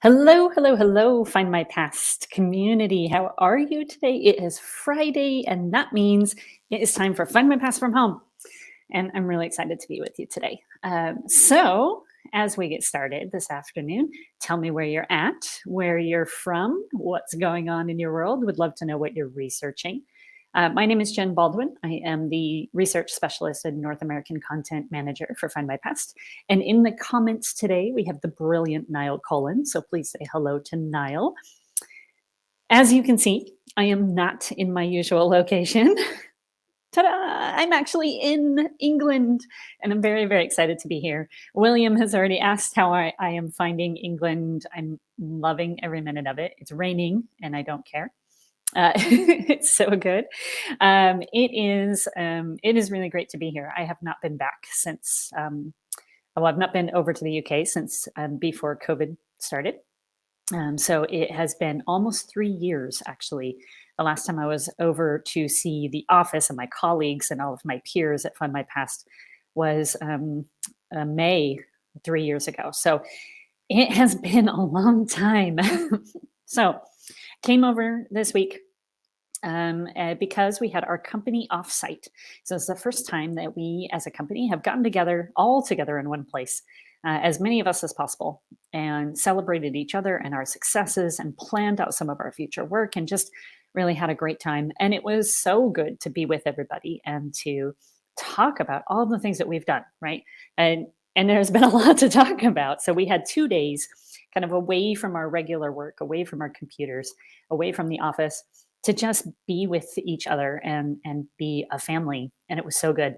Hello, hello, hello, Find My Past community. How are you today? It is Friday, and that means it is time for Find My Past from home. And I'm really excited to be with you today. As we get started this afternoon, tell me where you're at, where you're from, what's going on in your world. Would love to know what you're researching. My name is Jen Baldwin. I am the research specialist and North American content manager for Find My Past. And in the comments today, we have the brilliant Niall Cullen. So please say hello to Niall. As you can see, I am not in my usual location. Ta-da! I'm actually in England, and I'm very, very excited to be here. William has already asked how I am finding England. I'm loving every minute of it. It's raining, and I don't care. It's so good. It is really great to be here. I have not been back since. I've not been over to the UK since before COVID started. So it has been almost 3 years, actually. The last time I was over to see the office and my colleagues and all of my peers at Fund My Past was May 3 years ago. So it has been a long time. So came over this week because we had our company offsite. So it's the first time that we as a company have gotten together, all together in one place, as many of us as possible, and celebrated each other and our successes and planned out some of our future work and just really had a great time. And it was so good to be with everybody and to talk about all the things that we've done, right? And there's been a lot to talk about. So we had 2 days kind of away from our regular work, away from our computers, away from the office, to just be with each other and be a family. And it was so good.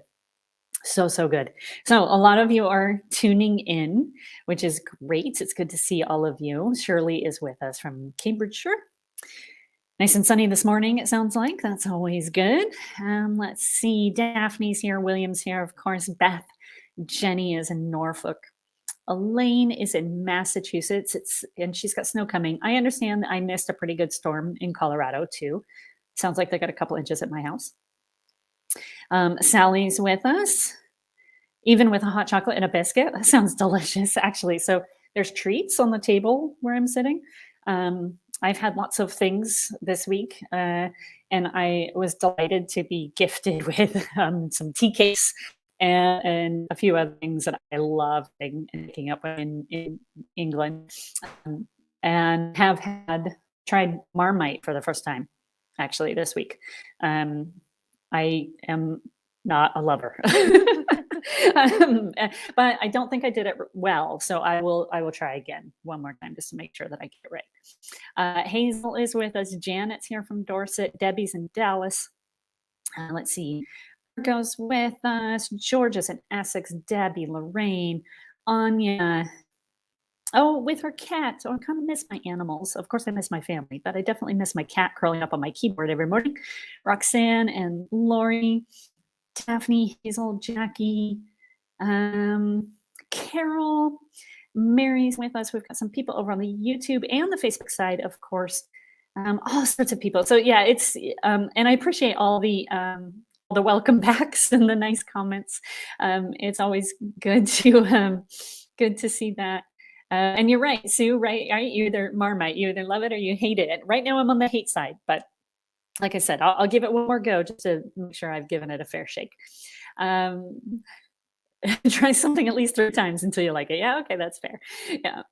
So good. So a lot of you are tuning in, which is great. It's good to see all of you. Shirley is with us from Cambridgeshire. Nice and sunny this morning, it sounds like. That's always good. Let's see. Daphne's here. William's here, of course. Beth. Jenny is in Norfolk. Elaine is in Massachusetts. And she's got snow coming. I understand that I missed a pretty good storm in Colorado too. Sounds like they got a couple inches at my house. Sally's with us, even with a hot chocolate and a biscuit. That sounds delicious, actually. So there's treats on the table where I'm sitting. I've had lots of things this week, and I was delighted to be gifted with some tea cakes and a few other things that I love and picking up in England, and have tried Marmite for the first time, actually, this week. I am not a lover, but I don't think I did it well. So I will try again one more time just to make sure that I get it right. Hazel is with us. Janet's here from Dorset. Debbie's in Dallas. Let's see. Goes with us. George is in Essex. Debbie, Lorraine, Anya. Oh, with her cat. So I kind of miss my animals. Of course, I miss my family, but I definitely miss my cat curling up on my keyboard every morning. Roxanne and Lori, Daphne, Hazel, Jackie, Carol, Mary's with us. We've got some people over on the YouTube and the Facebook side, of course. All sorts of people. So yeah, it's and I appreciate all the welcome backs and the nice comments. It's always good to see that. And you're right, Sue, right? You either Marmite, you either love it or you hate it. Right now I'm on the hate side, but like I said, I'll give it one more go just to make sure I've given it a fair shake. Try something at least 3 times until you like it. Yeah, okay, that's fair. Yeah.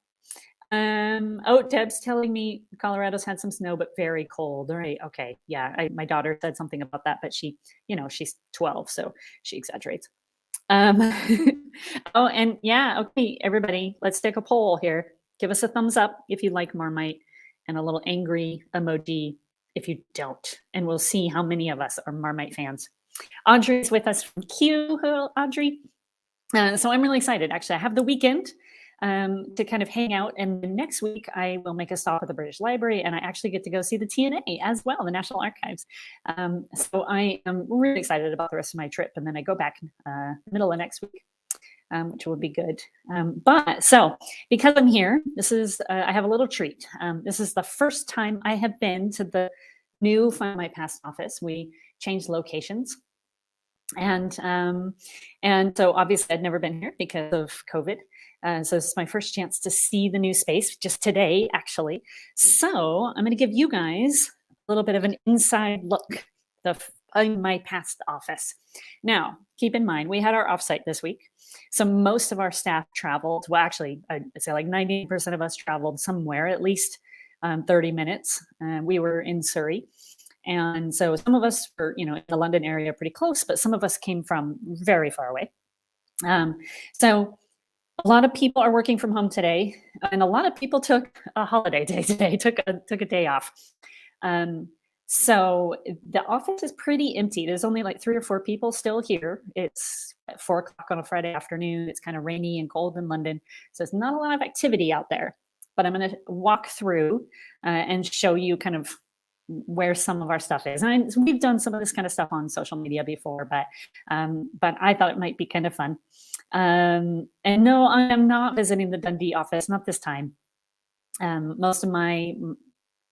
Oh, Deb's telling me Colorado's had some snow, but very cold. All right. Okay. Yeah. My daughter said something about that, but she's 12, so she exaggerates. Oh, and yeah. Okay, everybody, let's take a poll here. Give us a thumbs up if you like Marmite and a little angry emoji if you don't. And we'll see how many of us are Marmite fans. Audrey's with us from Q. Hello, Audrey. So I'm really excited. Actually, I have the weekend to kind of hang out. And next week, I will make a stop at the British Library, and I actually get to go see the TNA as well, the National Archives. So I am really excited about the rest of my trip. And then I go back middle of next week, which will be good. So because I'm here, I have a little treat. This is the first time I have been to the new Find My Past office. We changed locations. And so obviously I'd never been here because of COVID. So this is my first chance to see the new space, just today, actually. So I'm going to give you guys a little bit of an inside look, the Findmypast office. Now, keep in mind, we had our offsite this week. So most of our staff traveled. Well, actually, I'd say like 90% of us traveled somewhere, at least 30 minutes. We were in Surrey. And so some of us were, in the London area pretty close, but some of us came from very far away. So a lot of people are working from home today, and a lot of people took a holiday day today, took a day off. So the office is pretty empty. There's only like 3 or 4 people still here. It's at 4 o'clock on a Friday afternoon. It's kind of rainy and cold in London, so it's not a lot of activity out there. But I'm going to walk through and show you kind of where some of our stuff is. And we've done some of this kind of stuff on social media before, but I thought it might be kind of fun. And no, I am not visiting the Dundee office, not this time. Most of my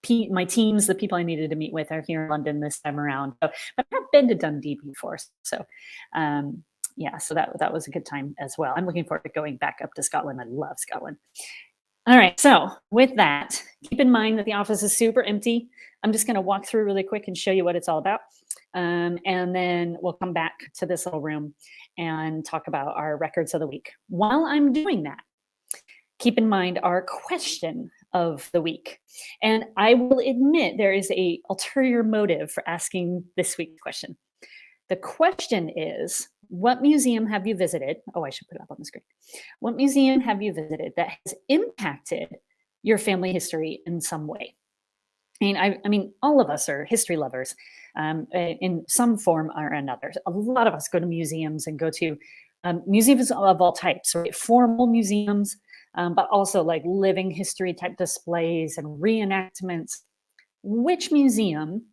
teams, the people I needed to meet with, are here in London this time around. But I've been to Dundee before, so yeah, so that was a good time as well. I'm looking forward to going back up to Scotland. I love Scotland. All right, so with that, keep in mind that the office is super empty. I'm just going to walk through really quick and show you what it's all about. And then we'll come back to this little room and talk about our records of the week. While I'm doing that, keep in mind our question of the week. And I will admit there is a ulterior motive for asking this week's question. The question is, what museum have you visited? Oh, I should put it up on the screen. What museum have you visited that has impacted your family history in some way? I mean, all of us are history lovers in some form or another. A lot of us go to museums and go to museums of all types, right? Formal museums, but also like living history type displays and reenactments. Which museum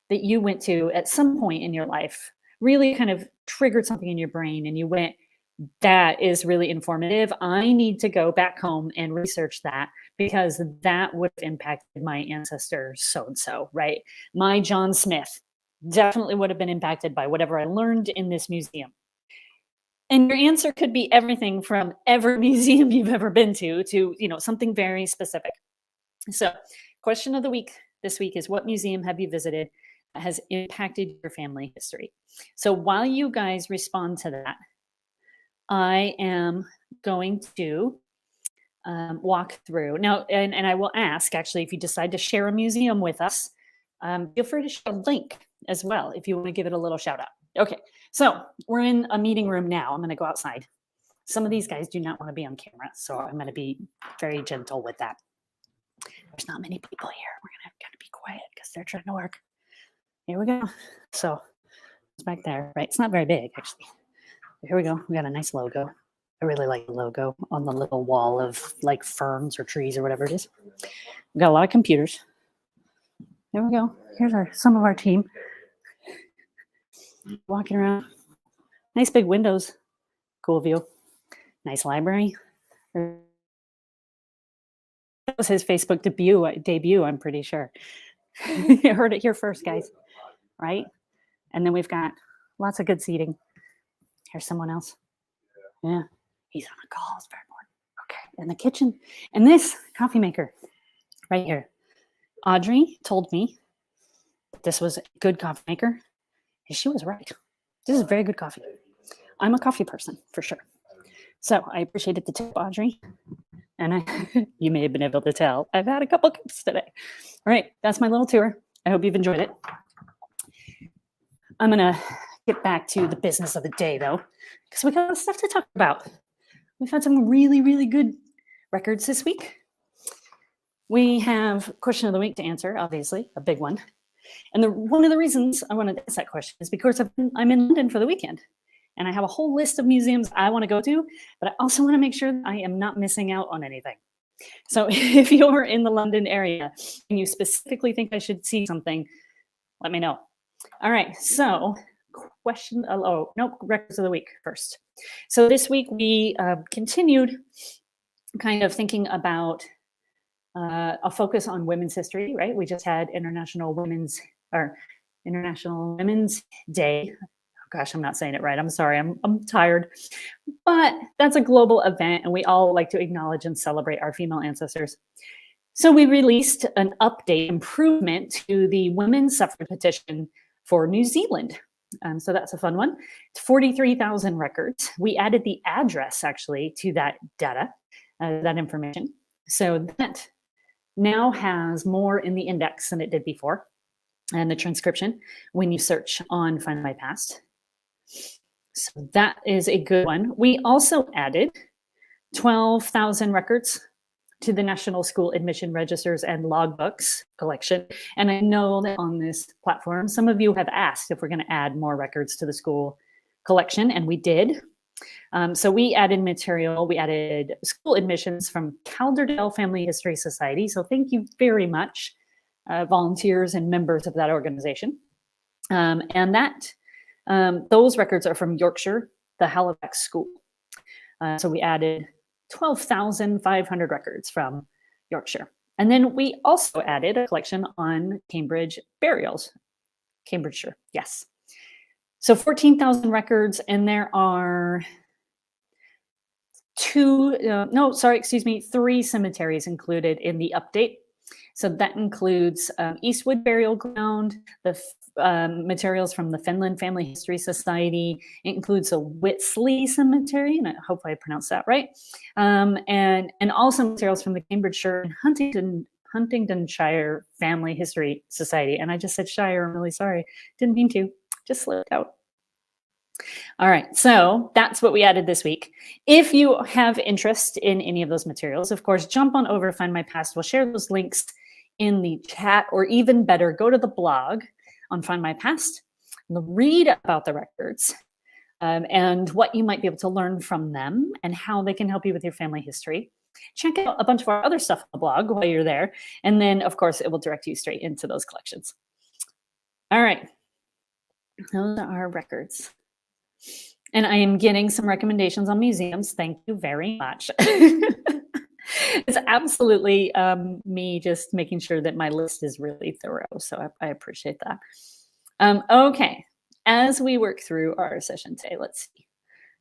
that you went to at some point in your life really kind of triggered something in your brain and you went, that is really informative. I need to go back home and research that because that would have impacted my ancestor so-and-so, right? My John Smith definitely would have been impacted by whatever I learned in this museum. And your answer could be everything from every museum you've ever been to, something very specific. So question of the week this week is, what museum have you visited that has impacted your family history? So while you guys respond to that, I am going to walk through now, and I will ask, actually, if you decide to share a museum with us, feel free to share a link as well if you want to give it a little shout out. Okay, so we're in a meeting room now. I'm going to go outside. Some of these guys do not want to be on camera, so I'm going to be very gentle with that. There's not many people here. We're going to be quiet because they're trying to work. Here we go. So it's back there, right? It's not very big, actually. Here we go. We got a nice logo. I really like the logo on the little wall of like ferns or trees or whatever it is. We got a lot of computers. There we go. Here's some of our team walking around. Nice big windows. Cool view. Nice library. That was his Facebook debut, I'm pretty sure. You heard it here first, guys. Right? And then we've got lots of good seating. Here's someone else. Yeah, he's on a call. It's very important. Okay, in the kitchen. And this coffee maker right here. Audrey told me that this was a good coffee maker. And she was right. This is very good coffee. I'm a coffee person, for sure. So I appreciated the tip, Audrey. And you may have been able to tell, I've had a couple cups today. All right, that's my little tour. I hope you've enjoyed it. I'm going to get back to the business of the day, though, because we got stuff to talk about. We've had some really, really good records this week. We have question of the week to answer, obviously, a big one. And one of the reasons I wanted to ask that question is because I'm in London for the weekend, and I have a whole list of museums I want to go to, but I also want to make sure that I am not missing out on anything. So if you're in the London area and you specifically think I should see something, let me know. All right, so records of the week first. So this week we continued kind of thinking about a focus on women's history, right? We just had International Women's Day. gosh, I'm not saying it right. I'm sorry. I'm tired. But that's a global event, and we all like to acknowledge and celebrate our female ancestors. So we released an update improvement to the women's suffrage petition for New Zealand. So that's a fun one. It's 43,000 records. We added the address actually to that data, that information. So that now has more in the index than it did before, and the transcription when you search on Findmypast. So that is a good one. We also added 12,000 records to the National School Admission Registers and Logbooks collection. And I know that on this platform, some of you have asked if we're going to add more records to the school collection, and we did. So we added material. We added school admissions from Calderdale Family History Society. So thank you very much, volunteers and members of that organization. And that those records are from Yorkshire, the Halifax School. So we added 12,500 records from Yorkshire. And then we also added a collection on Cambridge burials. Cambridgeshire, yes. So 14,000 records, and there are three cemeteries included in the update. So that includes Eastwood Burial Ground, the materials from the Finland Family History Society. It includes a Whitsley Cemetery, and I hope I pronounced that right, and also materials from the Cambridgeshire and Huntingdonshire Family History Society. And I just said Shire, I'm really sorry. Didn't mean to, just slipped out. All right, so that's what we added this week. If you have interest in any of those materials, of course, jump on over to Findmypast. We'll share those links in the chat, or even better, go to the blog on Findmypast, read about the records and what you might be able to learn from them and how they can help you with your family history. Check out a bunch of our other stuff on the blog while you're there. And then, of course, it will direct you straight into those collections. All right, those are our records. And I am getting some recommendations on museums. Thank you very much. It's absolutely me just making sure that my list is really thorough. So I appreciate that. Okay, as we work through our session today, let's see.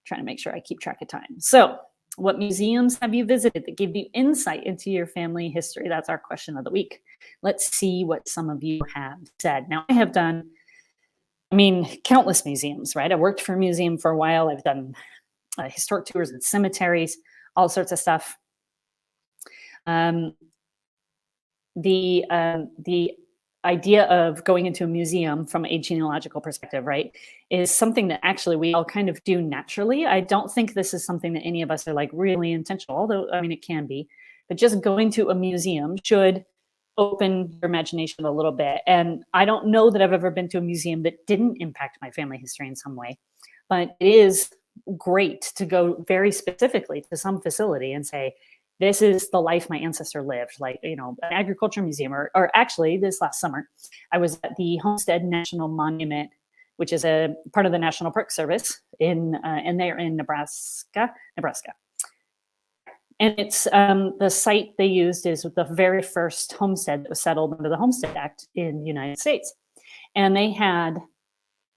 Trying to make sure I keep track of time. So what museums have you visited that give you insight into your family history? That's our question of the week. Let's see what some of you have said. Now, I have done, countless museums, right? I worked for a museum for a while. I've done historic tours and cemeteries, all sorts of stuff. The idea of going into a museum from a genealogical perspective, right, is something that actually we all kind of do naturally. I don't think this is something that any of us are like really intentional, although, it can be, but just going to a museum should open your imagination a little bit. And I don't know that I've ever been to a museum that didn't impact my family history in some way, but it is great to go very specifically to some facility and say, this is the life my ancestor lived, like, an agriculture museum, or actually this last summer, I was at the Homestead National Monument, which is a part of the National Park Service and they're in Nebraska. And it's the site they used is the very first homestead that was settled under the Homestead Act in the United States. And they had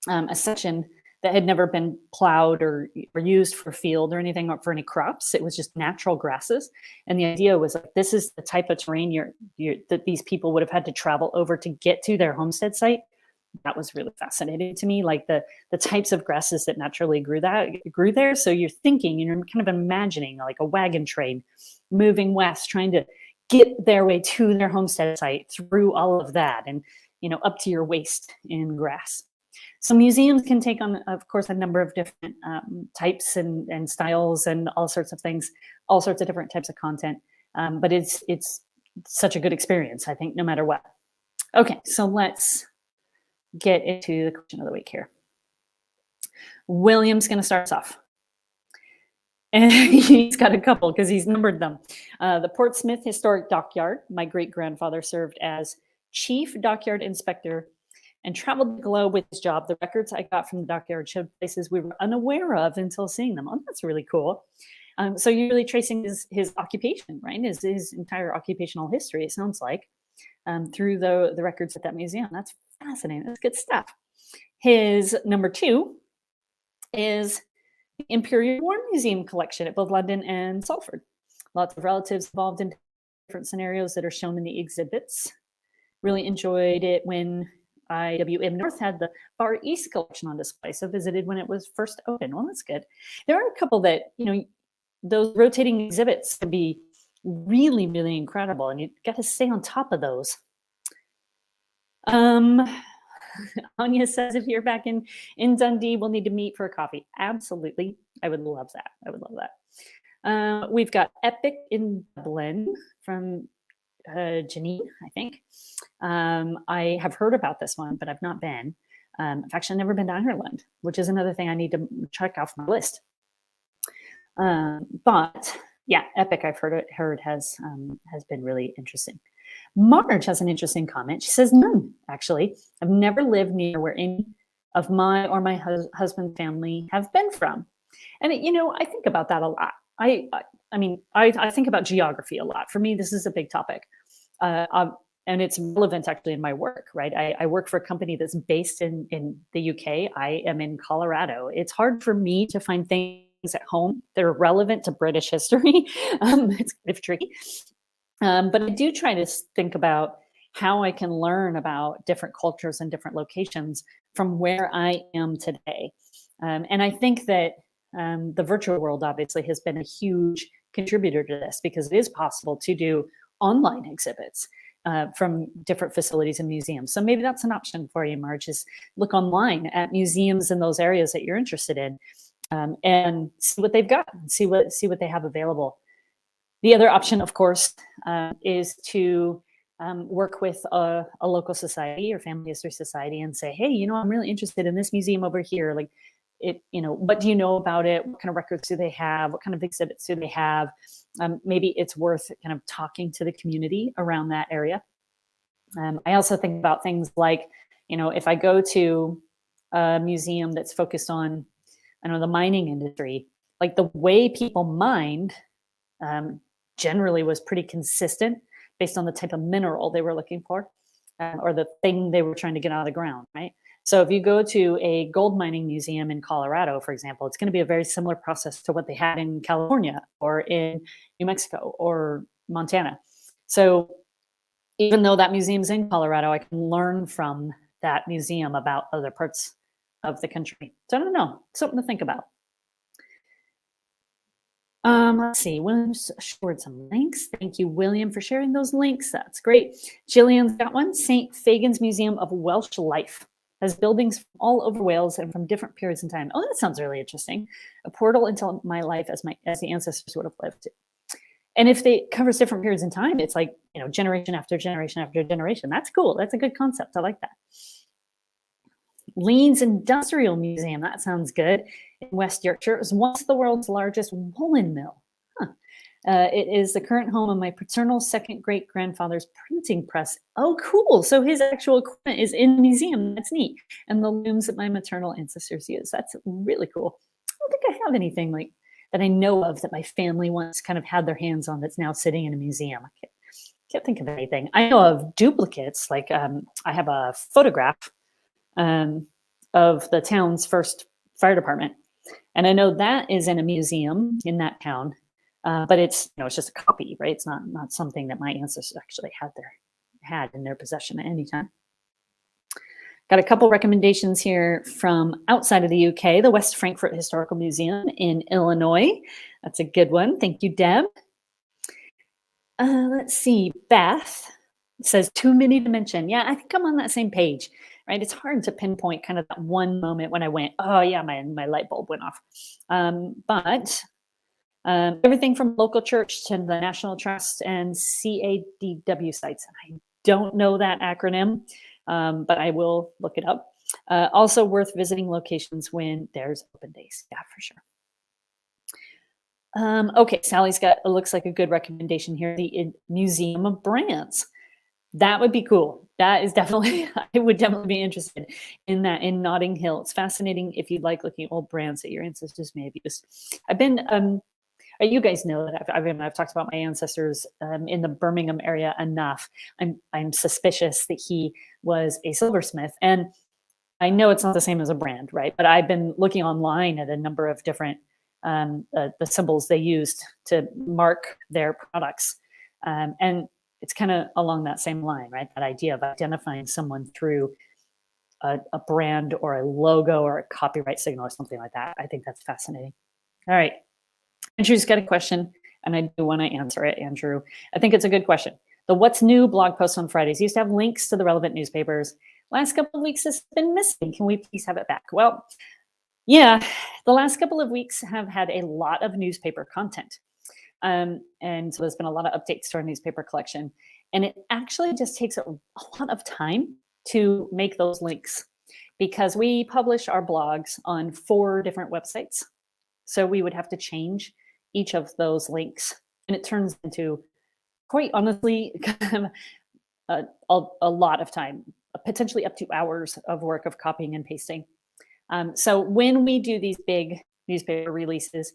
a section that had never been plowed or used for field or anything, or for any crops. It was just natural grasses. And the idea was like, this is the type of terrain that these people would have had to travel over to get to their homestead site. That was really fascinating to me, like the types of grasses that naturally grew there. So you're thinking, you're kind of imagining like a wagon train moving west, trying to get their way to their homestead site through all of that, and up to your waist in grass. So museums can take on, of course, a number of different types and styles and all sorts of things, all sorts of different types of content. But it's such a good experience, I think, no matter what. Okay, so let's get into the question of the week here. William's going to start us off. And he's got a couple because he's numbered them. The Portsmouth Historic Dockyard. My great-grandfather served as chief dockyard inspector and traveled the globe with his job. The records I got from the dockyard showed places we were unaware of until seeing them. Oh, that's really cool. So you're really tracing his occupation, right? His entire occupational history, it sounds like, through the records at that museum. That's fascinating. That's good stuff. His number two is the Imperial War Museum collection at both London and Salford. Lots of relatives involved in different scenarios that are shown in the exhibits. Really enjoyed it when IWM North had the Far East collection on display, so visited when it was first opened. Well, that's good. There are a couple that, those rotating exhibits can be really, really incredible, and you got to stay on top of those. Anya says, if you're back in Dundee, we'll need to meet for a coffee. Absolutely. I would love that. I would love that. We've got Epic in Dublin from Janine, I think. I have heard about this one, but I've not been. I've actually never been to Ireland, which is another thing I need to check off my list. But yeah, Epic, I've heard has been really interesting. Marge has an interesting comment. She says, none, actually. I've never lived near where any of my or my husband's family have been from. And, I think about that a lot. I think about geography a lot. For me, this is a big topic. And it's relevant actually in my work, right? I work for a company that's based in the UK. I am in Colorado. It's hard for me to find things at home that are relevant to British history. It's kind of tricky. But I do try to think about how I can learn about different cultures and different locations from where I am today. And I think that the virtual world obviously has been a huge contributor to this, because it is possible to do online exhibits from different facilities and museums. So maybe that's an option for you, Marge, is look online at museums in those areas that you're interested in, and see what they've got, see what they have available. The other option, of course, is to work with a local society or family history society and say, hey, I'm really interested in this museum over here. Like, what do you know about it? What kind of records do they have? What kind of exhibits do they have? Maybe it's worth kind of talking to the community around that area. I also think about things like, if I go to a museum that's focused on, the mining industry, like the way people mined generally was pretty consistent based on the type of mineral they were looking for, or the thing they were trying to get out of the ground, right? So if you go to a gold mining museum in Colorado, for example, it's going to be a very similar process to what they had in California or in New Mexico or Montana. So even though that museum's in Colorado, I can learn from that museum about other parts of the country. So I don't know, something to think about. Let's see, William's shared some links. Thank you, William, for sharing those links. That's great. Jillian's got one. St. Fagan's Museum of Welsh Life has buildings all over Wales and from different periods in time. Oh, that sounds really interesting. A portal into my life as the ancestors would have lived. And if it covers different periods in time, it's like, generation after generation after generation. That's cool. That's a good concept. I like that. Leeds Industrial Museum, that sounds good. In West Yorkshire, it was once the world's largest woolen mill. It is the current home of my paternal second great-grandfather's printing press. Oh, cool. So his actual equipment is in the museum. That's neat. And the looms that my maternal ancestors used. That's really cool. I don't think I have anything like that I know of that my family once kind of had their hands on that's now sitting in a museum. I can't think of anything. I know of duplicates. Like I have a photograph of the town's first fire department. And I know that is in a museum in that town, but it's just a copy, right? It's not something that my ancestors actually had in their possession at any time. Got a couple recommendations here from outside of the UK, the West Frankfurt Historical Museum in Illinois. That's a good one. Thank you, Deb. Let's see, Beth says too many to mention. Yeah, I think I'm on that same page. Right? It's hard to pinpoint kind of that one moment when I went, oh yeah, my light bulb went off. But everything from local church to the National Trust and CADW sites. I don't know that acronym, but I will look it up. Also worth visiting locations when there's open days. Yeah, for sure. Okay, Sally's got, it looks like a good recommendation here, the Museum of Brands. That would be cool. That is definitely, I would definitely be interested in that in Notting Hill. It's fascinating if you like looking at old brands that your ancestors may have used. I've been, you guys know that I've talked about my ancestors in the Birmingham area enough. I'm suspicious that he was a silversmith. And I know it's not the same as a brand, right? But I've been looking online at a number of different the symbols they used to mark their products, and it's kind of along that same line, right? That idea of identifying someone through a brand or a logo or a copyright signal or something like that. I think that's fascinating. All right, Andrew's got a question, and I do want to answer it, Andrew. I think it's a good question. The What's New blog post on Fridays used to have links to the relevant newspapers. Last couple of weeks has been missing. Can we please have it back? Well, yeah, the last couple of weeks have had a lot of newspaper content. And so there's been a lot of updates to our newspaper collection. And it actually just takes a lot of time to make those links because we publish our blogs on 4 different websites. So we would have to change each of those links. And it turns into, quite honestly, kind of a lot of time, potentially up to hours of work of copying and pasting. So when we do these big newspaper releases,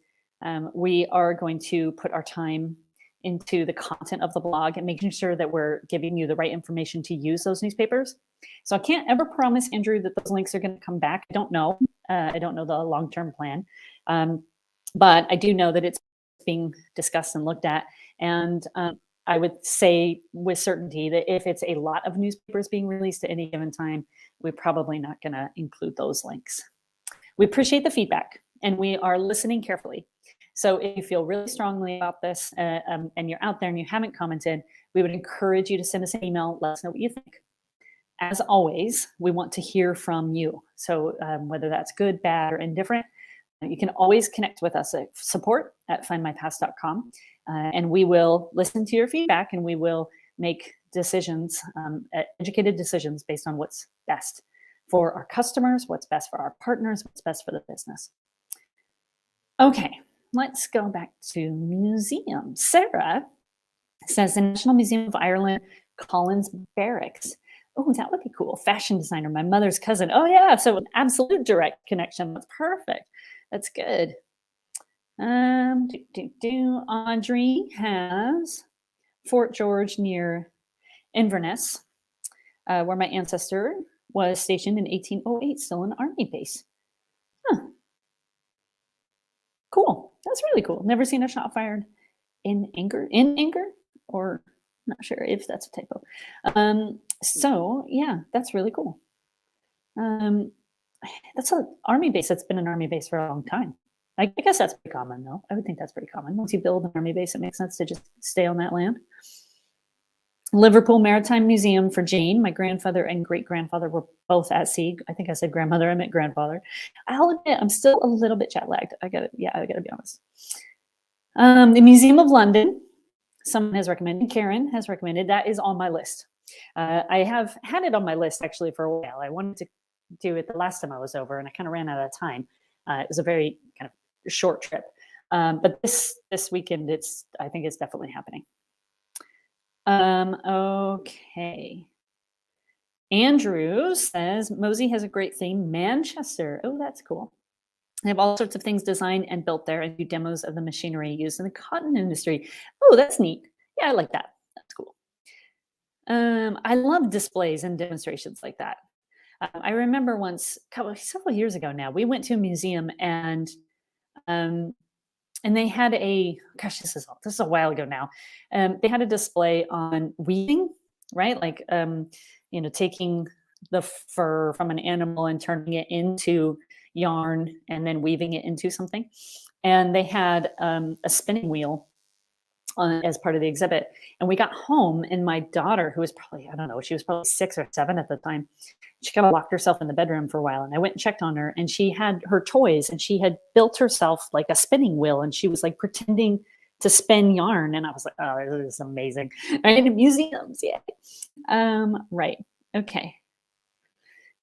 we are going to put our time into the content of the blog and making sure that we're giving you the right information to use those newspapers. So I can't ever promise, Andrew, that those links are going to come back. I don't know. I don't know the long-term plan. But I do know that it's being discussed and looked at. And I would say with certainty that if it's a lot of newspapers being released at any given time, we're probably not going to include those links. We appreciate the feedback and we are listening carefully. So if you feel really strongly about this and you're out there and you haven't commented, we would encourage you to send us an email. Let us know what you think. As always, we want to hear from you. So whether that's good, bad, or indifferent, you can always connect with us at support@findmypast.com. And we will listen to your feedback and we will make decisions, educated decisions based on what's best for our customers, what's best for our partners, what's best for the business. Okay, let's go back to museums. Sarah says the National Museum of Ireland, Collins Barracks. Oh, that would be cool. Fashion designer, my mother's cousin. Oh yeah, so an absolute direct connection. That's perfect. That's good. Audrey has Fort George near Inverness, where my ancestor was stationed in 1808, still an army base. Huh. Cool. That's really cool. Never seen a shot fired in anger, or I'm not sure if that's a typo. So yeah, that's really cool. That's an army base that's been an army base for a long time. I guess that's pretty common, though. I would think that's pretty common. Once you build an army base, it makes sense to just stay on that land. Liverpool Maritime Museum for Jane. My grandfather and great-grandfather were both at sea. I think I said grandmother, I meant grandfather. I'll admit, I'm still a little bit jet-lagged. I gotta be honest. The Museum of London. Someone has recommended, Karen has recommended, that is on my list. I have had it on my list actually for a while. I wanted to do it the last time I was over and I kind of ran out of time. It was a very kind of short trip. But this weekend, I think it's definitely happening. Okay. Andrew says, Mosey has a great theme, Manchester. Oh, that's cool. They have all sorts of things designed and built there and do demos of the machinery used in the cotton industry. Oh, that's neat. Yeah, I like that. That's cool. I love displays and demonstrations like that. I remember once, several years ago now, we went to a museum and they had gosh, this is a while ago now. They had a display on weaving, right? Like, taking the fur from an animal and turning it into yarn and then weaving it into something. And they had a spinning wheel as part of the exhibit. And we got home and my daughter, who was probably, I don't know, she was probably 6 or 7 at the time, she kind of locked herself in the bedroom for a while. And I went and checked on her and she had her toys and she had built herself like a spinning wheel and she was like pretending to spin yarn. And I was like, oh, this is amazing. Right? In museums, yeah. Right. Okay.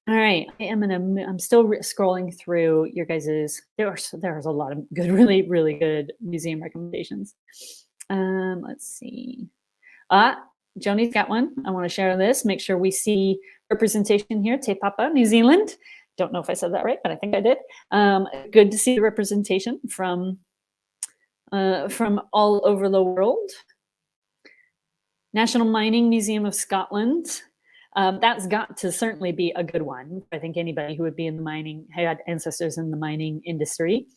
All right. I'm still scrolling through your guys's, there's a lot of good, really, really good museum recommendations. Let's see. Joni's got one. I want to share this. Make sure we see representation here. Te Papa, New Zealand. Don't know if I said that right, but I think I did. Good to see the representation from all over the world. National Mining Museum of Scotland. That's got to certainly be a good one. I think anybody who would be in the mining had ancestors in the mining industry.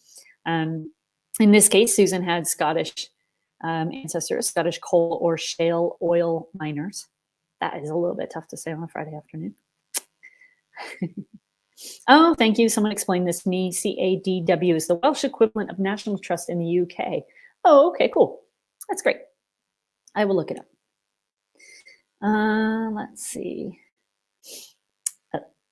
Um, in this case, Susan had Scottish ancestors, Scottish coal or shale oil miners. That is a little bit tough to say on a Friday afternoon. Oh, thank you. Someone explained this to me. CADW is the Welsh equivalent of National Trust in the UK. Oh, okay, cool. That's great. I will look it up. Let's see.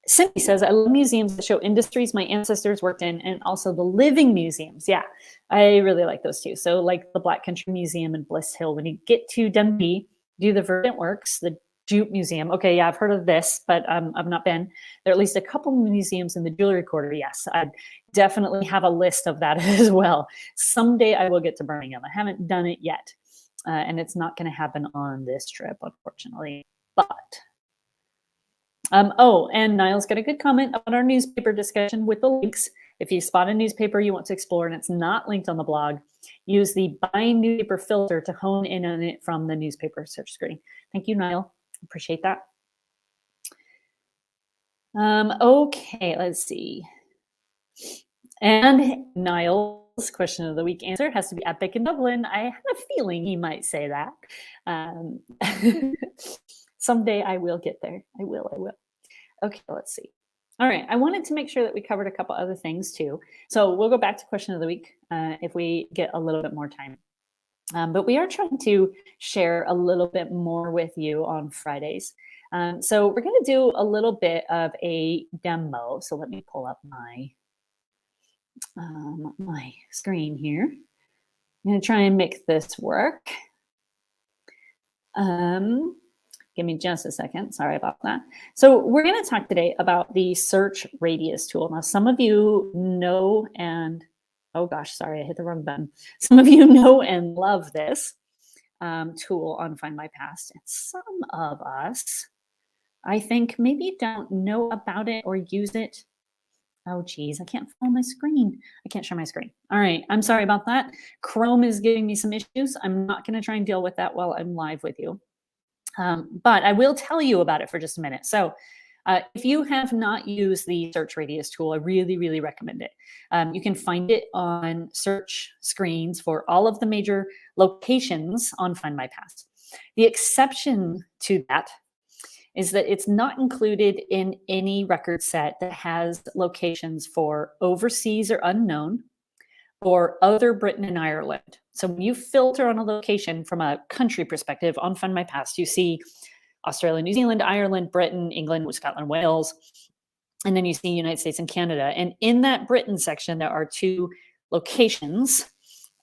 Cindy says, I love museums that show industries my ancestors worked in and also the living museums. Yeah, I really like those too. So like the Black Country Museum in Bliss Hill, when you get to Dundee, do the Verdant Works, the Jute Museum. Okay, yeah, I've heard of this, but I've not been. There are at least a couple museums in the Jewelry Quarter. Yes, I definitely have a list of that as well. Someday I will get to Birmingham. I haven't done it yet. And it's not going to happen on this trip, unfortunately. But oh, and Niall's got a good comment about our newspaper discussion with the links. If you spot a newspaper you want to explore and it's not linked on the blog, use the Bind Newspaper filter to hone in on it from the newspaper search screen. Thank you, Niall. Appreciate that. Okay, let's see. And Niall's question of the week answer has to be epic in Dublin. I have a feeling he might say that. Someday I will get there. I will. Okay, let's see. All right, I wanted to make sure that we covered a couple other things too. So we'll go back to question of the week if we get a little bit more time. But we are trying to share a little bit more with you on Fridays. So we're going to do a little bit of a demo. So let me pull up my screen here. I'm going to try and make this work. Give me just a second. Sorry about that. So we're going to talk today about the search radius tool. Now, some of you know and, oh gosh, sorry, I hit the wrong button. Some of you know and love this tool on Findmypast. And some of us, I think, maybe don't know about it or use it. Oh, geez, I can't follow my screen. I can't share my screen. All right, I'm sorry about that. Chrome is giving me some issues. I'm not going to try and deal with that while I'm live with you. But I will tell you about it for just a minute. So if you have not used the search radius tool, I really, really recommend it. You can find it on search screens for all of the major locations on Findmypast. The exception to that is that it's not included in any record set that has locations for overseas or unknown or other Britain and Ireland. So when you filter on a location from a country perspective on Findmypast, you see Australia, New Zealand, Ireland, Britain, England, Scotland, Wales, and then you see United States and Canada. And in that Britain section, there are two locations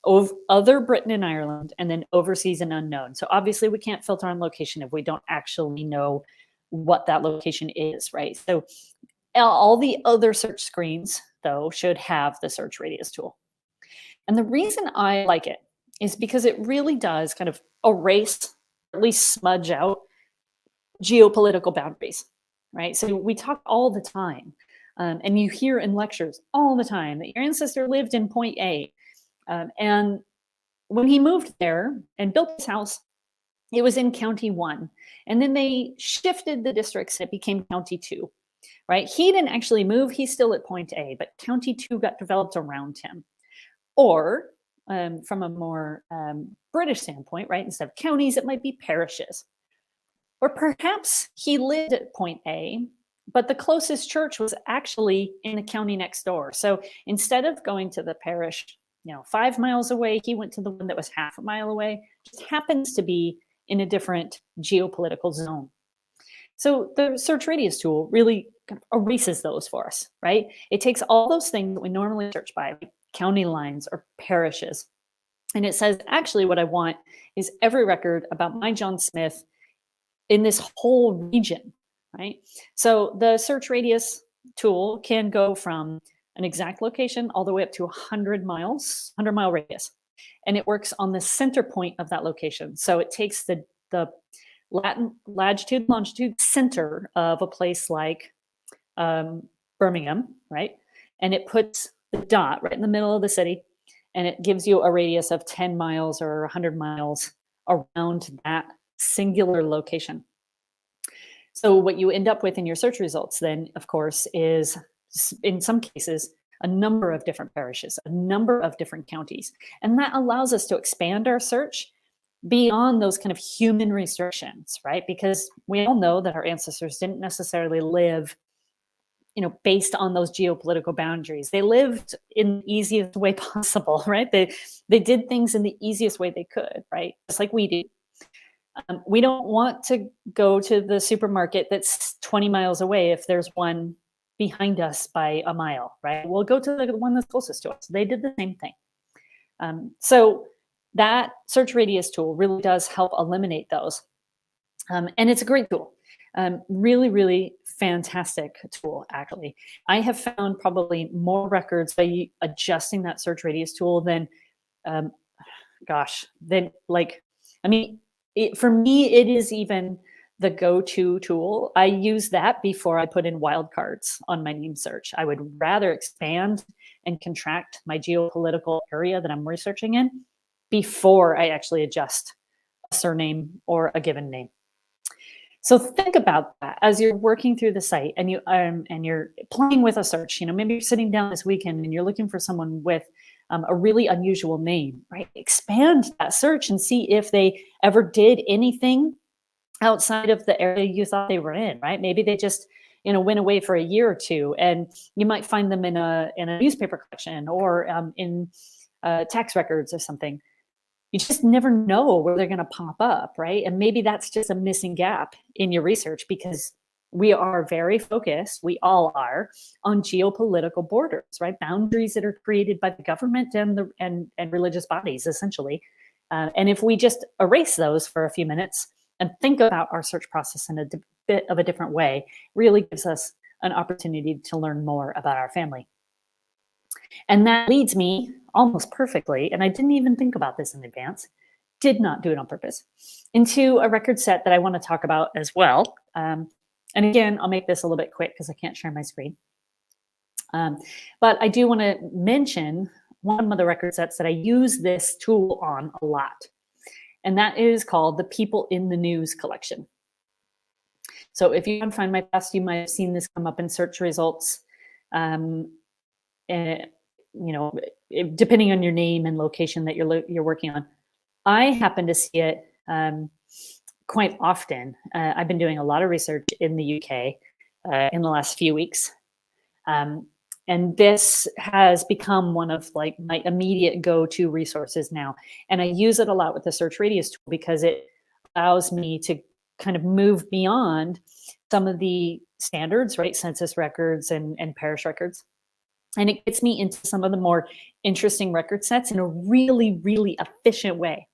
of other Britain and Ireland, and then overseas and unknown. So obviously we can't filter on location if we don't actually know what that location is, right? So all the other search screens, though, should have the search radius tool. And the reason I like it is because it really does kind of erase, or at least smudge out geopolitical boundaries, right? So we talk all the time, and you hear in lectures all the time that your ancestor lived in point A. And when he moved there and built his house, it was in County 1. And then they shifted the districts and it became County 2, right? He didn't actually move. He's still at point A, but County 2 got developed around him. Or from a more British standpoint, right? Instead of counties, it might be parishes. Or perhaps he lived at point A, but the closest church was actually in the county next door. So instead of going to the parish, 5 miles away, he went to the one that was half a mile away. Just happens to be in a different geopolitical zone. So the search radius tool really erases those for us, right? It takes all those things that we normally search by, like county lines or parishes, and it says, actually, what I want is every record about my John Smith in this whole region, right? So the search radius tool can go from an exact location all the way up to 100 miles, 100-mile radius. And it works on the center point of that location. So it takes the latitude, longitude center of a place like Birmingham, right? And it puts the dot right in the middle of the city, and it gives you a radius of 10 miles or 100 miles around that singular location. So what you end up with in your search results then, of course, is in some cases, a number of different parishes, a number of different counties. And that allows us to expand our search beyond those kind of human restrictions, right? Because we all know that our ancestors didn't necessarily live, based on those geopolitical boundaries. They lived in the easiest way possible, right? They did things in the easiest way they could, right? Just like we do. We don't want to go to the supermarket that's 20 miles away if there's one behind us by a mile, right? We'll go to the one that's closest to us. They did the same thing. So that search radius tool really does help eliminate those. And it's a great tool. Really, really fantastic tool, actually. I have found probably more records by adjusting that search radius tool than, for me, it is even the go-to tool. I use that before I put in wildcards on my name search. I would rather expand and contract my geopolitical area that I'm researching in before I actually adjust a surname or a given name. So think about that as you're working through the site and you're playing with a search. Maybe you're sitting down this weekend and you're looking for someone with a really unusual name, right? Expand that search and see if they ever did anything outside of the area you thought they were in, right? Maybe they just, went away for a year or two, and you might find them in a newspaper collection or in tax records or something. You just never know where they're going to pop up, right? And maybe that's just a missing gap in your research because we are very focused, we all are, on geopolitical borders, right? Boundaries that are created by the government and religious bodies, essentially. And if we just erase those for a few minutes and think about our search process in a bit of a different way, really gives us an opportunity to learn more about our family. And that leads me almost perfectly, and I didn't even think about this in advance, did not do it on purpose, into a record set that I want to talk about as well. And again, I'll make this a little bit quick because I can't share my screen. But I do want to mention one of the record sets that I use this tool on a lot. And that is called the People in the News collection. So if you can find my past, you might have seen this come up in search results. Depending on your name and location that you're working on. I happen to see it quite often. I've been doing a lot of research in the UK in the last few weeks. And this has become one of my immediate go-to resources now. And I use it a lot with the search radius tool because it allows me to kind of move beyond some of the standards, right? Census records and parish records. And it gets me into some of the more interesting record sets in a really, really efficient way.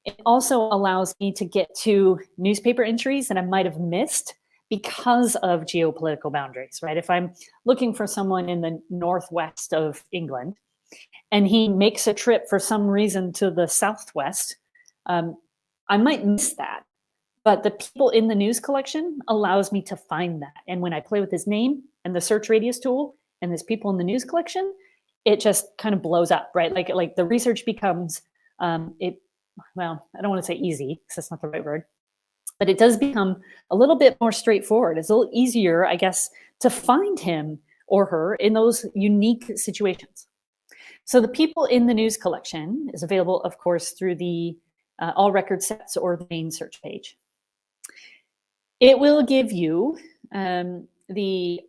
It also allows me to get to newspaper entries that I might have missed because of geopolitical boundaries, right? If I'm looking for someone in the northwest of England and he makes a trip for some reason to the southwest, I might miss that. But the People in the News collection allows me to find that. And when I play with his name and the search radius tool and this People in the News collection, it just kind of blows up, right? Like the research becomes, I don't want to say easy because that's not the right word, but it does become a little bit more straightforward. It's a little easier, I guess, to find him or her in those unique situations. So the People in the News collection is available, of course, through the all record sets or the main search page. It will give you the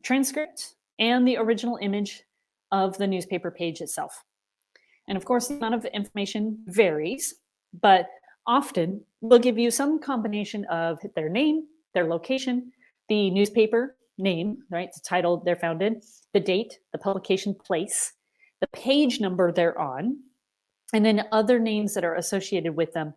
transcript and the original image of the newspaper page itself. And of course, the amount of information varies, but often we'll give you some combination of their name, their location, the newspaper name, right, the title they're found in, the date, the publication place, the page number they're on, and then other names that are associated with them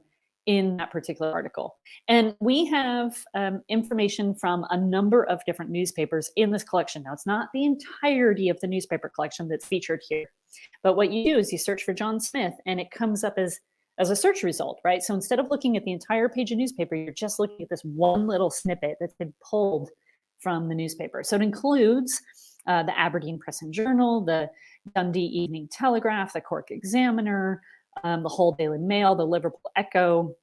in that particular article. And we have information from a number of different newspapers in this collection. Now, it's not the entirety of the newspaper collection that's featured here, but what you do is you search for John Smith and it comes up as a search result, right? So instead of looking at the entire page of newspaper, you're just looking at this one little snippet that's been pulled from the newspaper. So it includes the Aberdeen Press and Journal, the Dundee Evening Telegraph, the Cork Examiner, the Hull Daily Mail, the Liverpool Echo,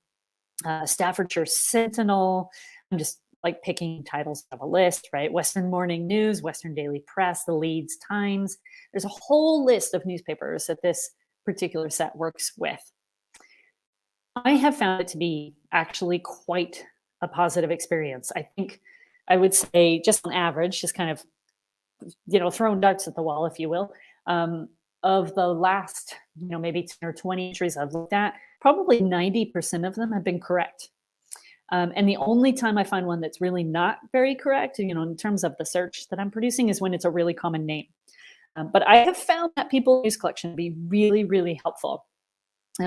Staffordshire Sentinel. I'm just like picking titles of a list, right? Western Morning News, Western Daily Press, the Leeds Times. There's a whole list of newspapers that this particular set works with. I have found it to be actually quite a positive experience. I think I would say, just on average, just kind of, throwing darts at the wall, if you will, um, of the last, maybe 10 or 20 entries I've looked at, probably 90% of them have been correct. And the only time I find one that's really not very correct, in terms of the search that I'm producing, is when it's a really common name. But I have found that People News Collection to be really, really helpful.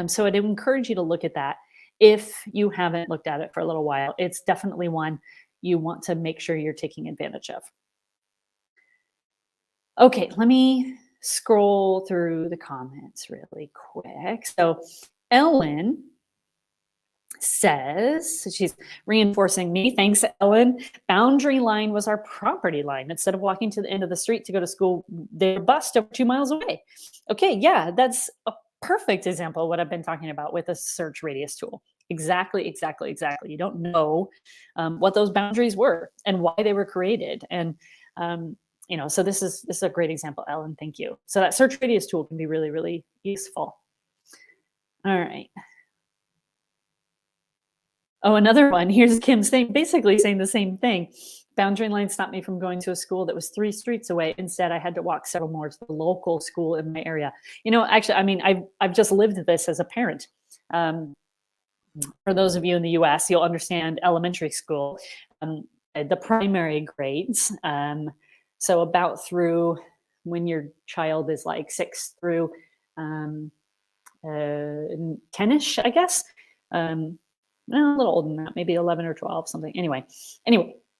So I'd encourage you to look at that if you haven't looked at it for a little while. It's definitely one you want to make sure you're taking advantage of. Okay, let me scroll through the comments really quick. So Ellen says, she's reinforcing me. Thanks, Ellen. Boundary line was our property line. Instead of walking to the end of the street to go to school, they were bused over 2 miles away. Okay, yeah, that's a perfect example of what I've been talking about with a search radius tool. Exactly. You don't know what those boundaries were and why they were created. And so this is a great example, Ellen. Thank you. So that search radius tool can be really, really useful. All right. Oh, another one. Here's Kim basically saying the same thing. Boundary line stopped me from going to a school that was 3 streets away. Instead, I had to walk several more to the local school in my area. Actually, I mean, I've just lived this as a parent. For those of you in the U.S., you'll understand elementary school, the primary grades. So about through when your child is like 6 through 10-ish, I guess. A little older than that, maybe 11 or 12, something. Anyway,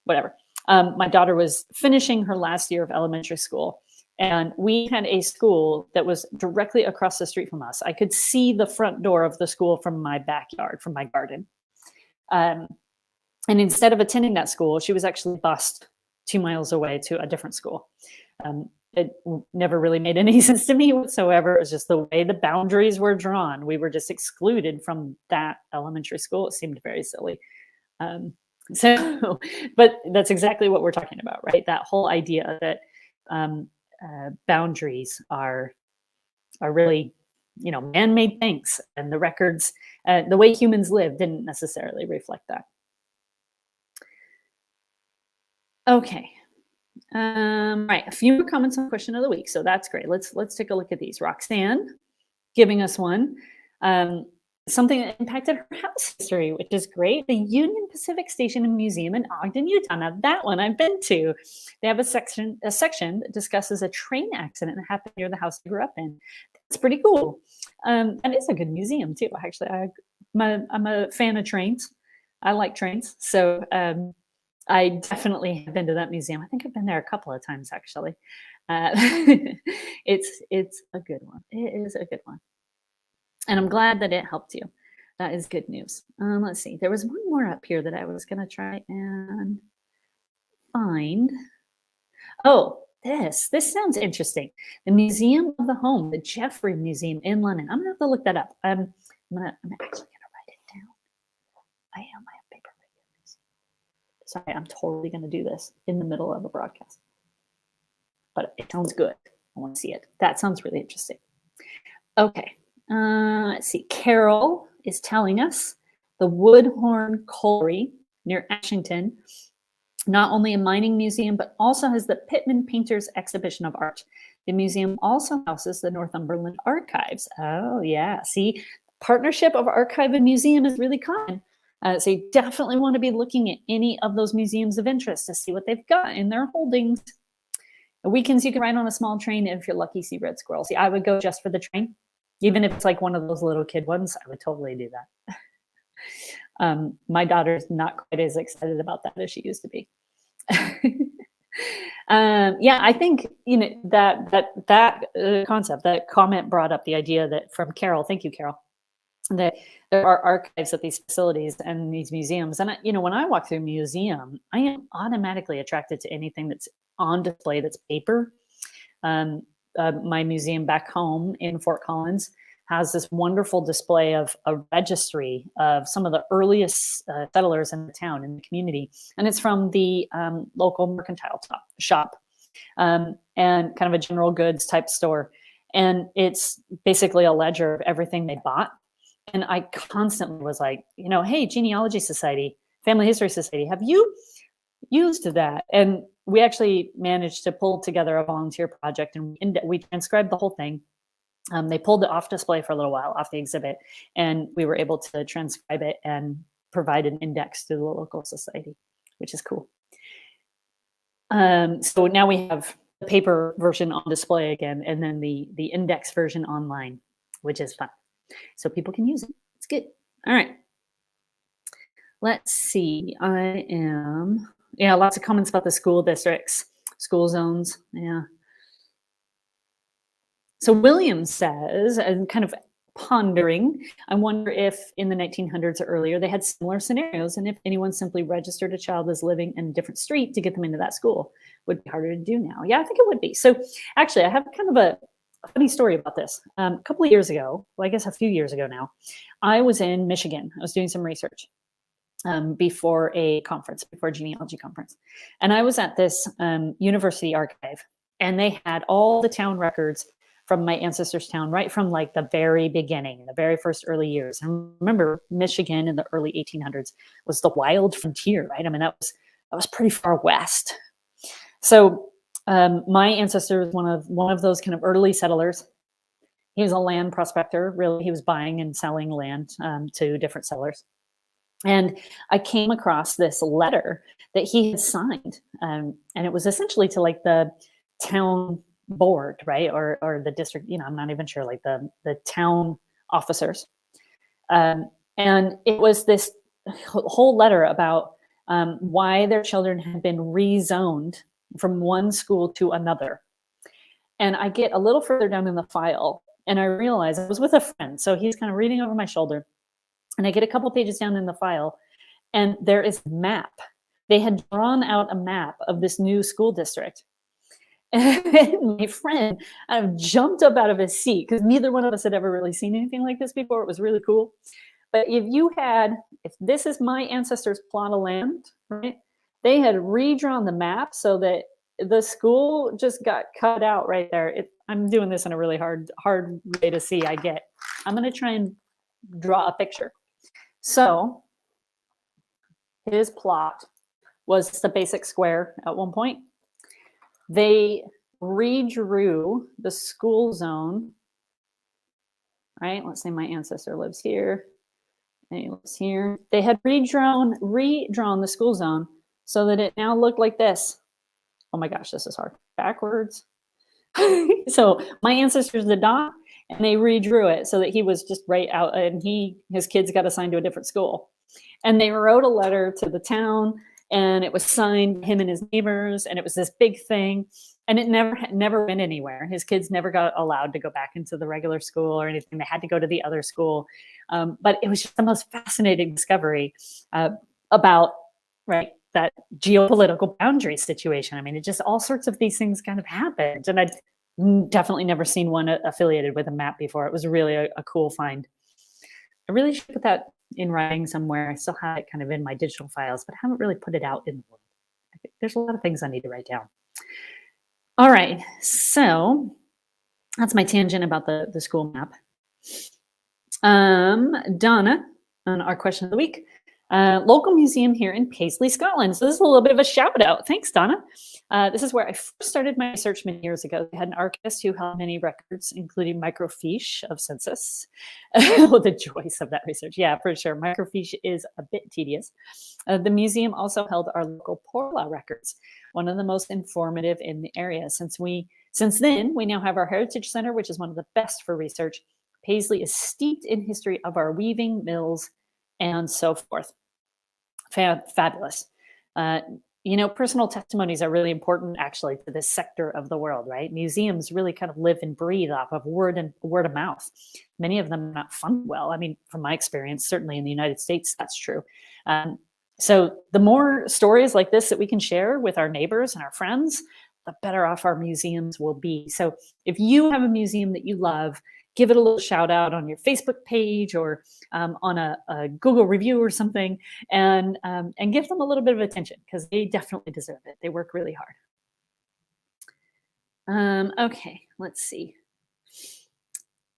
whatever. My daughter was finishing her last year of elementary school, and we had a school that was directly across the street from us. I could see the front door of the school from my backyard, from my garden. And instead of attending that school, she was actually bused 2 miles away to a different school. It never really made any sense to me whatsoever. It was just the way the boundaries were drawn. We were just excluded from that elementary school. It seemed very silly. But that's exactly what we're talking about, right? That whole idea that boundaries are really, man-made things, and the records, the way humans live didn't necessarily reflect that. Okay. Right, a few more comments on question of the week, so that's great. Let's take a look at these. Roxanne giving us one. Something that impacted her house history, which is great. The Union Pacific Station and Museum in Ogden, Utah. Now that one I've been to. They have a section that discusses a train accident that happened near the house I grew up in. That's pretty cool. And it's a good museum too. Actually, I'm a fan of trains. I like trains, so I definitely have been to that museum. I think I've been there a couple of times, actually. It's a good one. It is a good one. And I'm glad that it helped you. That is good news. Let's see. There was one more up here that I was going to try and find. Oh, this sounds interesting. The Museum of the Home, the Jeffrey Museum in London. I'm going to have to look that up. I'm actually going to write it down. I have paper. Sorry, I'm totally going to do this in the middle of a broadcast. But it sounds good. I want to see it. That sounds really interesting. Okay. Let's see. Carol is telling us the Woodhorn Colliery near Ashington, not only a mining museum, but also has the Pittman Painters Exhibition of Art. The museum also houses the Northumberland Archives. Oh, yeah. See, partnership of archive and museum is really common. So you definitely want to be looking at any of those museums of interest to see what they've got in their holdings. The weekends you can ride on a small train, and if you're lucky, see red squirrels. See, I would go just for the train. Even if it's like one of those little kid ones, I would totally do that. My daughter's not quite as excited about that as she used to be. Yeah, I think that concept, that comment brought up the idea that from Carol. Thank you, Carol. That there are archives at these facilities and these museums. And, when I walk through a museum, I am automatically attracted to anything that's on display that's paper. My museum back home in Fort Collins has this wonderful display of a registry of some of the earliest settlers in the town, in the community. And it's from the local mercantile shop and kind of a general goods type store. And it's basically a ledger of everything they bought. And I constantly was like, hey, Genealogy Society, Family History Society, have you used that? And we actually managed to pull together a volunteer project, and we transcribed the whole thing. They pulled it off display for a little while, off the exhibit, and we were able to transcribe it and provide an index to the local society, which is cool. So now we have the paper version on display again, and then the index version online, which is fun. So people can use it. It's good. All right. Let's see. Lots of comments about the school districts, school zones. Yeah. So William says, and kind of pondering, I wonder if in the 1900s or earlier they had similar scenarios, and if anyone simply registered a child as living in a different street to get them into that school. Would be harder to do now. Yeah, I think it would be. So actually, I have kind of a funny story about this. A couple of years ago, well, I guess a few years ago now, I was in Michigan. I was doing some research before a genealogy conference. And I was at this university archive, and they had all the town records from my ancestors' town, right from like the very beginning, the very first early years. And remember, Michigan in the early 1800s was the wild frontier, right? I mean, that was pretty far west. So my ancestor was one of those kind of early settlers. He was a land prospector. Really, he was buying and selling land to different settlers. And I came across this letter that he had signed, and it was essentially to like the town board, right, or the district. I'm not even sure, like the town officers. And it was this whole letter about why their children had been rezoned from one school to another. And I get a little further down in the file, and I realize I was with a friend, so he's kind of reading over my shoulder. And I get a couple pages down in the file, and there is a map. They had drawn out a map of this new school district. And my friend jumped up out of his seat, because neither one of us had ever really seen anything like this before. It was really cool. But if this is my ancestors' plot of land, right? They had redrawn the map so that the school just got cut out right there. I'm doing this in a really hard way to see. I'm going to try and draw a picture. So his plot was the basic square at one point. They redrew the school zone, right? Let's say my ancestor lives here, and he lives here. They had redrawn the school zone so that it now looked like this. Oh my gosh, this is hard. Backwards. So my ancestors did not, and they redrew it so that he was just right out, and his kids got assigned to a different school. And they wrote a letter to the town, and it was signed him and his neighbors, and it was this big thing, and it never went anywhere. His kids never got allowed to go back into the regular school or anything. They had to go to the other school. But it was just the most fascinating discovery about, right, that geopolitical boundary situation. I mean, it just, all sorts of these things kind of happened. And I'd definitely never seen one affiliated with a map before. It was really a cool find. I really should put that in writing somewhere. I still have it kind of in my digital files, but I haven't really put it out in the world. There's a lot of things I need to write down. All right, so that's my tangent about the school map. Donna, on our question of the week, local museum here in Paisley, Scotland. So this is a little bit of a shout out. Thanks, Donna. This is where I first started my research many years ago. They had an archivist who held many records, including microfiche of census. Oh, the joys of that research. Yeah, for sure. Microfiche is a bit tedious. The museum also held our local poor law records, one of the most informative in the area. Since then, we now have our Heritage Center, which is one of the best for research. Paisley is steeped in history of our weaving mills and so forth. Fabulous. Personal testimonies are really important, actually, to this sector of the world, right? Museums really kind of live and breathe off of word of mouth. Many of them are not funded well. I mean, from my experience, certainly in the United States, that's true. So the more stories like this that we can share with our neighbors and our friends, the better off our museums will be. So if you have a museum that you love, give it a little shout out on your Facebook page or on a Google review or something, and give them a little bit of attention because they definitely deserve it. They work really hard. Okay, let's see.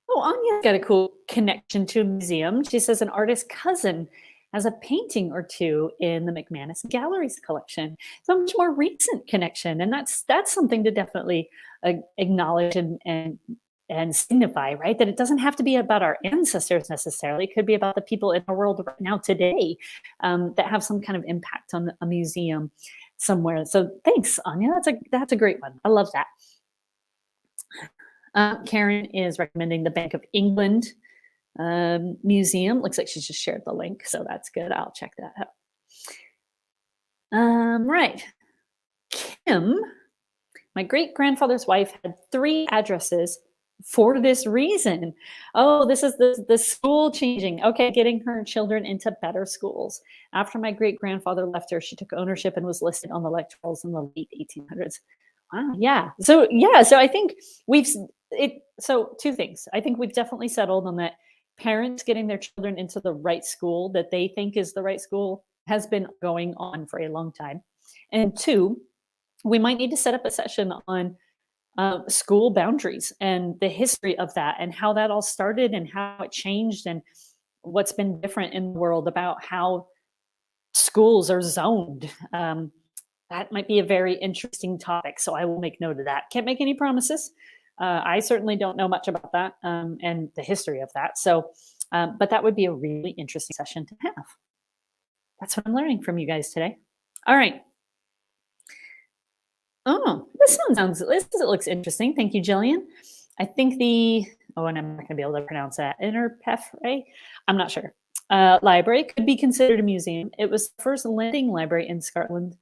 Oh, Anya's got a cool connection to a museum. She says an artist's cousin has a painting or two in the McManus Gallery's collection. So a much more recent connection, and that's something to definitely acknowledge and signify, right? That it doesn't have to be about our ancestors necessarily. It could be about the people in our world right now today that have some kind of impact on a museum somewhere. So thanks, Anya. That's a great one. I love that. Karen is recommending the Bank of England museum. Looks like she just shared the link, so that's good. I'll check that out. Right. Kim, my great-grandfather's wife had 3 addresses for this reason. Oh, this is the school changing. Okay, getting her children into better schools. After my great-grandfather left her, she took ownership and was listed on the electorals in the late 1800s. Wow, yeah. So I think so 2 things. I think we've definitely settled on that parents getting their children into the right school that they think is the right school has been going on for a long time. And 2, we might need to set up a session on school boundaries and the history of that and how that all started and how it changed and what's been different in the world about how schools are zoned. That might be a very interesting topic, so I will make note of that. Can't make any promises. I certainly don't know much about that and the history of that. So, but that would be a really interesting session to have. That's what I'm learning from you guys today. All right. Oh, this looks interesting. Thank you, Jillian. I think and I'm not going to be able to pronounce that. Interpefre? I'm not sure. Library could be considered a museum. It was the first lending library in Scotland,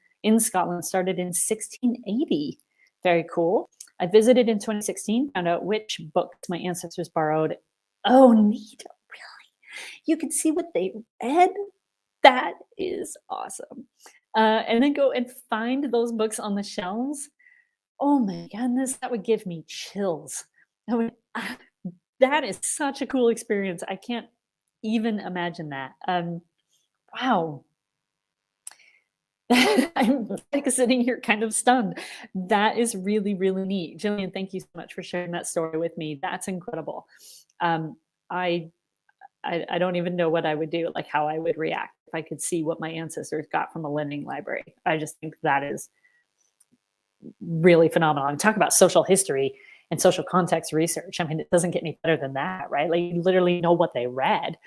started in 1680. Very cool. I visited in 2016, found out which books my ancestors borrowed. Oh, neat. Really? You can see what they read? That is awesome. And then go and find those books on the shelves. Oh my goodness, that would give me chills. That is such a cool experience. I can't even imagine that. Wow. I'm like sitting here kind of stunned. That is really, really neat. Jillian, thank you so much for sharing that story with me. That's incredible. I don't even know what I would do, like how I would react if I could see what my ancestors got from a lending library. I just think that is really phenomenal. And talk about social history and social context research. I mean, it doesn't get any better than that, right? Like you literally know what they read.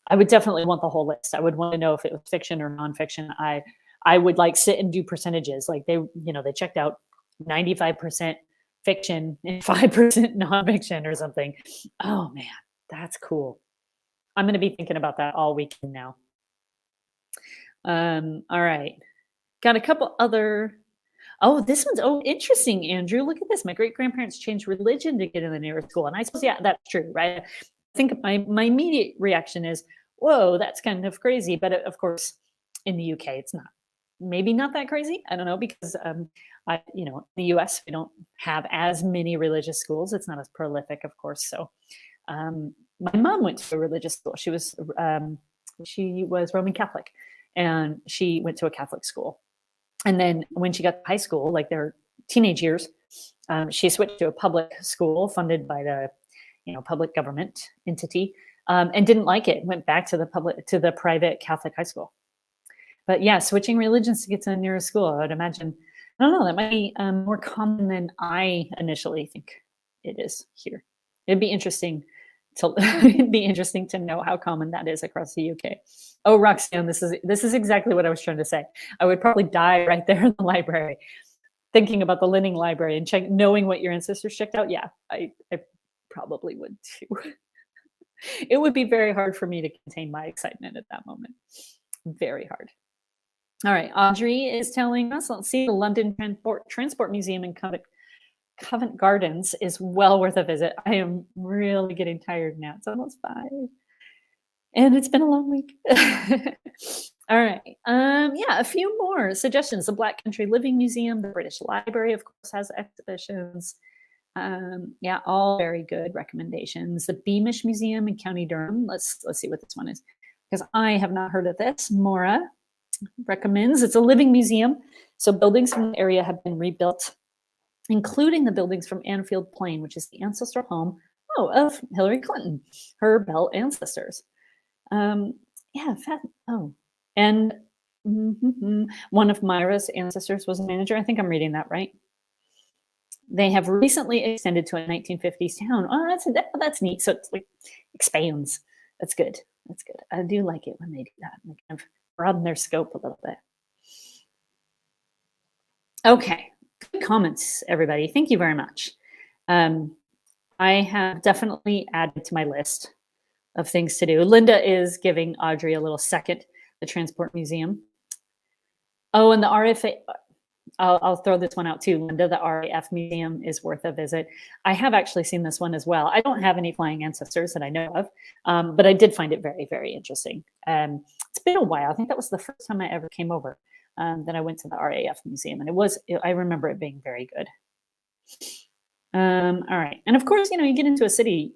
I would definitely want the whole list. I would want to know if it was fiction or nonfiction. I would like sit and do percentages. Like they checked out 95% fiction and 5% nonfiction or something. Oh man, that's cool. I'm going to be thinking about that all weekend now. All right. Got a couple other. Oh, this one's interesting, Andrew. Look at this. My great-grandparents changed religion to get in the nearest school. And I suppose, yeah, that's true, right? I think my immediate reaction is, whoa, that's kind of crazy. But of course, in the UK, it's maybe not that crazy. I don't know, because in the US, we don't have as many religious schools. It's not as prolific, of course. So my mom went to a religious school. She was Roman Catholic, and she went to a Catholic school. And then when she got to high school, like their teenage years, she switched to a public school funded by the public government entity, and didn't like it. Went back to the private Catholic high school. But yeah, switching religions to get to the nearest school, I would imagine. I don't know. That might be more common than I initially think it is here. It'd be interesting to know how common that is across the UK. Oh, Roxanne, this is exactly what I was trying to say. I would probably die right there in the library, thinking about the lending library and knowing what your ancestors checked out. Yeah, I probably would too. It would be very hard for me to contain my excitement at that moment. Very hard. All right, Audrey is telling us, let's see, the London Transport Museum in Covent Gardens is well worth a visit. I am really getting tired now. It's almost 5. And it's been a long week. All right. Yeah, a few more suggestions. The Black Country Living Museum, the British Library, of course, has exhibitions. Yeah, all very good recommendations. The Beamish Museum in County Durham. Let's see what this one is, because I have not heard of this. Maura recommends it's a living museum. So buildings from the area have been rebuilt, including the buildings from Anfield Plain, which is the ancestral home of Hillary Clinton, her Bell ancestors. Yeah, and one of Myra's ancestors was a manager. I think I'm reading that right. They have recently extended to a 1950s town. Oh, that's neat. So it's like expands. That's good. That's good. I do like it when they do that. They kind of broaden their scope a little bit. Okay, good comments, everybody. Thank you very much. I have definitely added to my list of things to do. Linda is giving Audrey a little second, the Transport Museum. Oh, and the RFA, I'll throw this one out too, Linda. The RAF Museum is worth a visit. I have actually seen this one as well. I don't have any flying ancestors that I know of, but I did find it very, very interesting. It's been a while. I think that was the first time I ever came over that I went to the RAF Museum, and I remember it being very good. All right. And of course, you get into a city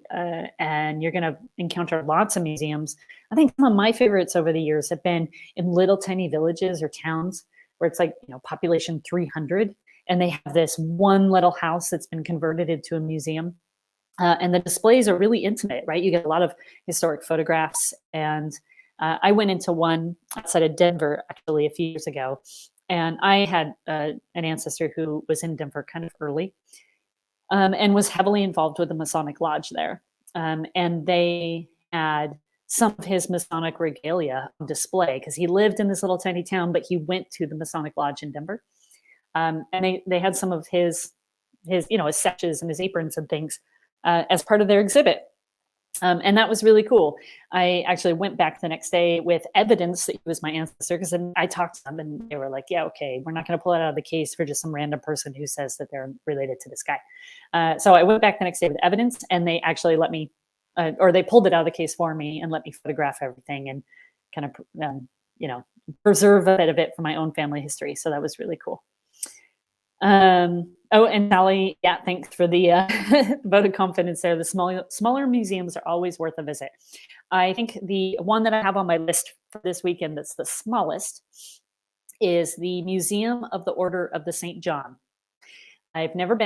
and you're going to encounter lots of museums. I think some of my favorites over the years have been in little tiny villages or towns where it's like, population 300. And they have this one little house that's been converted into a museum. And the displays are really intimate, right? You get a lot of historic photographs. And I went into one outside of Denver, actually, a few years ago. And I had an ancestor who was in Denver kind of early. And was heavily involved with the Masonic Lodge there. And they had some of his Masonic regalia on display because he lived in this little tiny town, but he went to the Masonic Lodge in Denver. And they had some of his sashes and his aprons and things as part of their exhibit. And that was really cool. I actually went back the next day with evidence that he was my ancestor, because I talked to them and they were like, yeah, okay, we're not going to pull it out of the case for just some random person who says that they're related to this guy. So I went back the next day with evidence, and they actually let me, or they pulled it out of the case for me and let me photograph everything and kind of, preserve a bit of it for my own family history. So that was really cool. Oh, and Sally, yeah, thanks for the vote of confidence there. The smaller museums are always worth a visit. I think the one that I have on my list for this weekend that's the smallest is the Museum of the Order of the St. John. I've never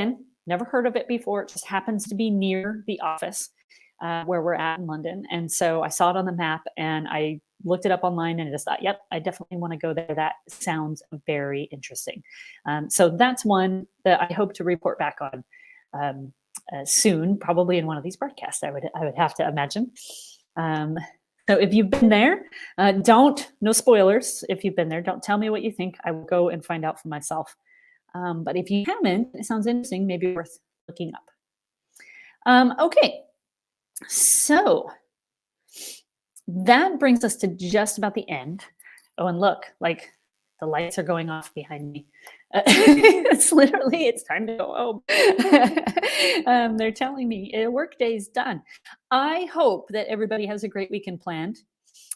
heard of it before. It just happens to be near the office where we're at in London. And so I saw it on the map and I looked it up online and I just thought, yep, I definitely want to go there. That sounds very interesting. So that's one that I hope to report back on soon, probably in one of these broadcasts, I would have to imagine. So if you've been there, no spoilers. If you've been there, don't tell me what you think. I will go and find out for myself. But if you haven't, it sounds interesting, maybe worth looking up. Okay, so that brings us to just about the end. Oh, and look, like the lights are going off behind me. It's time to go home. They're telling me work day's done. I hope that everybody has a great weekend planned.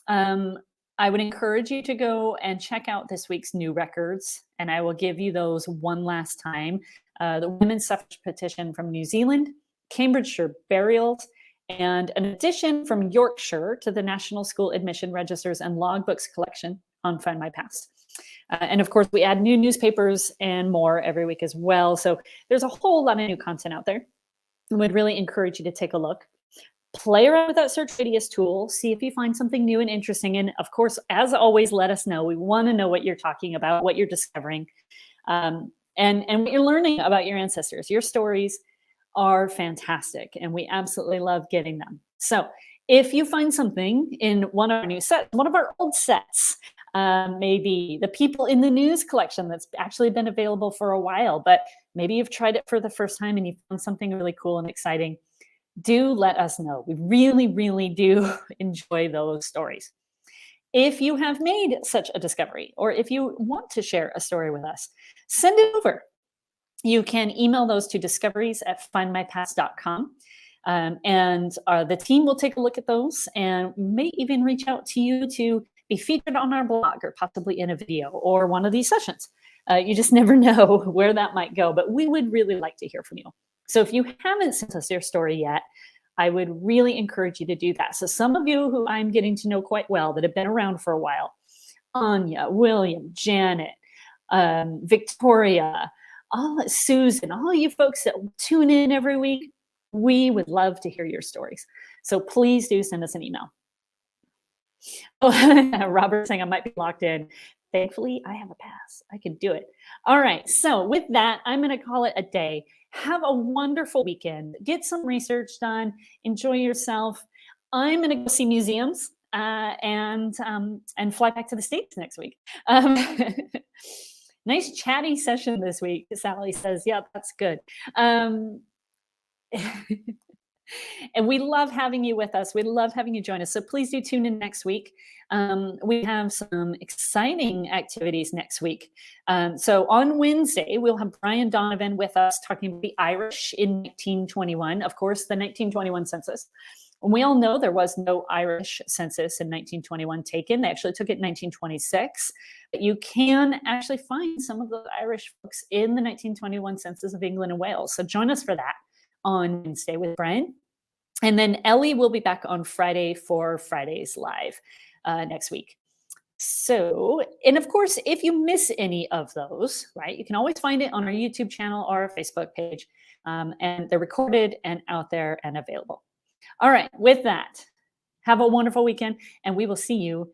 I would encourage you to go and check out this week's new records, and I will give you those one last time. The women's suffrage petition from New Zealand, Cambridgeshire burials, and an addition from Yorkshire to the National School Admission Registers and Logbooks collection on Findmypast. And of course, we add new newspapers and more every week as well. So there's a whole lot of new content out there. I would really encourage you to take a look. Play around with that search radius tool, see if you find something new and interesting. And of course, as always, let us know. We want to know what you're talking about, what you're discovering, and what you're learning about your ancestors. Your stories are fantastic, and we absolutely love getting them. So if you find something in one of our new sets, one of our old sets, maybe the People in the News collection that's actually been available for a while, but maybe you've tried it for the first time and you found something really cool and exciting, do let us know. We really, really do enjoy those stories. If you have made such a discovery, or if you want to share a story with us, send it over. You can email those to discoveries@findmypast.com. And the team will take a look at those and may even reach out to you to be featured on our blog or possibly in a video or one of these sessions. You just never know where that might go, but we would really like to hear from you. So if you haven't sent us your story yet, I would really encourage you to do that. So some of you who I'm getting to know quite well that have been around for a while, Anya, William, Janet, Victoria, Susan, all you folks that tune in every week, we would love to hear your stories. So please do send us an email. Oh, Robert saying I might be locked in. Thankfully, I have a pass. I can do it. All right. So with that, I'm going to call it a day. Have a wonderful weekend. Get some research done. Enjoy yourself. I'm going to go see museums and fly back to the States next week. Nice chatty session this week. Sally says, yeah, that's good. And we love having you with us. We love having you join us. So please do tune in next week. We have some exciting activities next week. So on Wednesday, we'll have Brian Donovan with us talking about the Irish in 1921. Of course, the 1921 census. And we all know there was no Irish census in 1921 taken. They actually took it in 1926. But you can actually find some of those Irish folks in the 1921 census of England and Wales. So join us for that on Wednesday with Brian. And then Ellie will be back on Friday for Fridays Live next week. So, and of course, if you miss any of those, right, you can always find it on our YouTube channel or our Facebook page. And they're recorded and out there and available. All right, with that, have a wonderful weekend, and we will see you